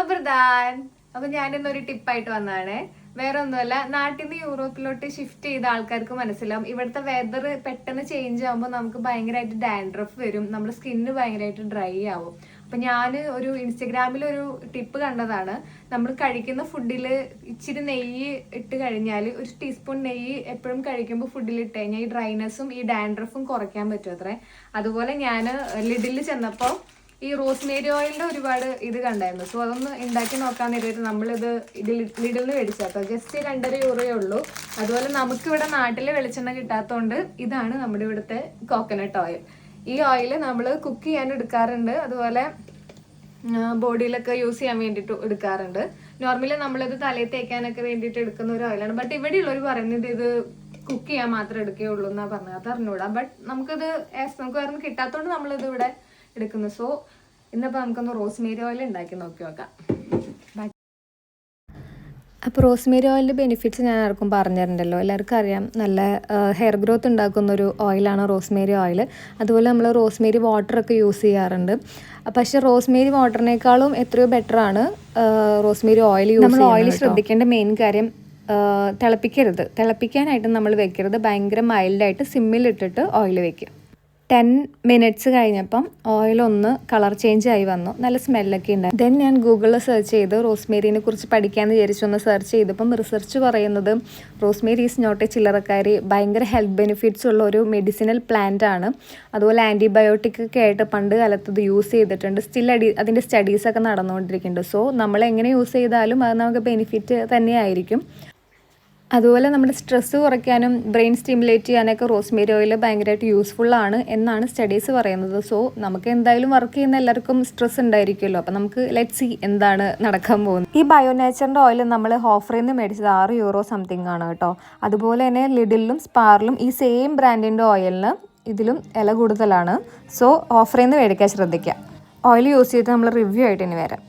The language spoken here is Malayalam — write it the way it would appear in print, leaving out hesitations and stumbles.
പ്രധാൻ. അപ്പൊ ഞാനിന്നൊരു ടിപ്പായിട്ട് വന്നതാണ്. വേറെ ഒന്നുമല്ല, നാട്ടിൽ നിന്ന് യൂറോപ്പിലോട്ട് ഷിഫ്റ്റ് ചെയ്ത ആൾക്കാർക്ക് മനസ്സിലാവും ഇവിടുത്തെ വെതർ പെട്ടെന്ന് ചേഞ്ച് ആകുമ്പോൾ നമുക്ക് ഭയങ്കരമായിട്ട് ഡാൻഡ്രഫ് വരും, നമ്മുടെ സ്കിന്ന് ഭയങ്കരമായിട്ട് ഡ്രൈ ആവും. അപ്പൊ ഞാൻ ഒരു ഇൻസ്റ്റഗ്രാമിൽ ഒരു ടിപ്പ് കണ്ടതാണ്. നമ്മൾ കഴിക്കുന്ന ഫുഡിൽ ഇച്ചിരി നെയ്യ് ഇട്ട് കഴിഞ്ഞാൽ, ഒരു ടീസ്പൂൺ നെയ്യ് എപ്പോഴും കഴിക്കുമ്പോൾ ഫുഡിൽ ഇട്ട് കഴിഞ്ഞാൽ ഈ ഡ്രൈനെസ്സും ഈ ഡാൻഡ്രഫും കുറയ്ക്കാൻ പറ്റും അത്രേ. അതുപോലെ ഞാൻ ലിഡിൽ ചെന്നപ്പോൾ ഈ റോസ്മേരി ഓയിലിന്റെ ഒരുപാട് ഇത് കണ്ടായിരുന്നു. സോ അതൊന്ന് ഉണ്ടാക്കി നോക്കാൻ നേരിട്ട് നമ്മളിത് ലിഡിൽ നിന്ന് മേടിച്ചാട്ടോ. ജസ്റ്റ് 2.5 യൂറോയേ ഉള്ളൂ. അതുപോലെ നമുക്കിവിടെ നാട്ടിലെ വെളിച്ചെണ്ണ കിട്ടാത്തതുകൊണ്ട് ഇതാണ് നമ്മുടെ ഇവിടുത്തെ കോക്കനട്ട് ഓയിൽ. ഈ ഓയിൽ നമ്മൾ കുക്ക് ചെയ്യാൻ എടുക്കാറുണ്ട്, അതുപോലെ ബോഡിയിലൊക്കെ യൂസ് ചെയ്യാൻ വേണ്ടിയിട്ട് എടുക്കാറുണ്ട്. നോർമലി നമ്മളിത് തലയിൽ തേക്കാനൊക്കെ വേണ്ടിയിട്ട് എടുക്കുന്ന ഒരു ഓയിലാണ്. ബട്ട് ഇവിടെയുള്ളവർ പറയുന്നത് ഇത് കുക്ക് ചെയ്യാൻ മാത്രമേ എടുക്കുകയുള്ളൂ എന്നാണ് പറഞ്ഞത്. അത് അറിഞ്ഞൂടാ. ബട്ട് നമുക്ക് വേറെ കിട്ടാത്തതുകൊണ്ട് നമ്മളിത് ഇവിടെ എടുക്കുന്നു. സോ ഇന്നിപ്പോൾ നമുക്കൊന്ന് റോസ്മേരി ഓയിൽ ഉണ്ടാക്കി നോക്കി നോക്കാം. അപ്പോൾ റോസ്മേരി ഓയിലിൻ്റെ ബെനിഫിറ്റ്സ് ഞാൻ ആർക്കും പറഞ്ഞിട്ടുണ്ടല്ലോ, എല്ലാവർക്കും അറിയാം. നല്ല ഹെയർ ഗ്രോത്ത് ഉണ്ടാക്കുന്നൊരു ഓയിലാണ് റോസ്മേരി ഓയിൽ. അതുപോലെ നമ്മൾ റോസ്മേരി വാട്ടറൊക്കെ യൂസ് ചെയ്യാറുണ്ട്. പക്ഷേ റോസ്മേരി വാട്ടറിനേക്കാളും എത്രയോ ബെറ്ററാണ് റോസ്മേരി ഓയിൽ യൂസ് ചെയ്യുന്നത്. നമ്മൾ ഓയിൽ ശ്രദ്ധിക്കേണ്ട മെയിൻ കാര്യം, തിളപ്പിക്കാനായിട്ട് നമ്മൾ വെക്കരുത്. ഭയങ്കര മൈൽഡായിട്ട് സിമ്മിലിട്ടിട്ട് ഓയിൽ വെക്കുക. 10 മിനിറ്റ്സ് കഴിഞ്ഞപ്പം ഓയിലൊന്ന് കളർ ചേഞ്ച് ആയി വന്നു, നല്ല സ്മെല്ലൊക്കെ ഉണ്ടായി. ദെൻ ഞാൻ ഗൂഗിളിൽ സെർച്ച് ചെയ്ത് റോസ്മേരിനെ കുറിച്ച് പഠിക്കാമെന്ന് വിചാരിച്ചൊന്ന് സെർച്ച് ചെയ്തപ്പം റിസർച്ച് പറയുന്നത് റോസ്മേരി ഈസ് നോട്ട് എ ചില്ലറക്കാരി, ഭയങ്കര ഹെൽത്ത് ബെനിഫിറ്റ്സ് ഉള്ള ഒരു മെഡിസിനൽ പ്ലാന്റ് ആണ്. അതുപോലെ ആൻറ്റിബയോട്ടിക് ഒക്കെ ആയിട്ട് പണ്ട് കാലത്ത് ഇത് യൂസ് ചെയ്തിട്ടുണ്ട്. സ്റ്റിൽ അതിൻ്റെ സ്റ്റഡീസൊക്കെ നടന്നുകൊണ്ടിരിക്കുന്നുണ്ട്. സോ നമ്മൾ എങ്ങനെ യൂസ് ചെയ്താലും അത് നമുക്ക് ബെനിഫിറ്റ് തന്നെയായിരിക്കും. അതുപോലെ നമ്മുടെ സ്ട്രെസ്സ് കുറയ്ക്കാനും ബ്രെയിൻ സ്റ്റിമുലേറ്റ് ചെയ്യാനൊക്കെ റോസ്മേരി ഓയിൽ ഭയങ്കരമായിട്ട് യൂസ്ഫുള്ളാണ് എന്നാണ് സ്റ്റഡീസ് പറയുന്നത്. സോ നമുക്ക് എന്തായാലും വർക്ക് ചെയ്യുന്ന എല്ലാവർക്കും സ്ട്രെസ് ഉണ്ടായിരിക്കുമല്ലോ. അപ്പോൾ നമുക്ക് ലെറ്റ് സി എന്താണ് നടക്കാൻ പോകുന്നത്. ഈ ബയോനേച്ചറിൻ്റെ ഓയിൽ നമ്മൾ ഓഫറിൽ നിന്ന് മേടിച്ചത് 6 യൂറോ സംതിങ് ആണ് കേട്ടോ. അതുപോലെ തന്നെ ലിഡിലും സ്പാറിലും ഈ സെയിം ബ്രാൻഡിൻ്റെ ഓയിലിന് ഇതിലും വില കൂടുതലാണ്. സോ ഓഫറിൽ നിന്ന് മേടിക്കാൻ ശ്രദ്ധിക്കുക. ഓയിൽ യൂസ് ചെയ്ത് നമ്മൾ റിവ്യൂ ആയിട്ട് ഇനി വരാം.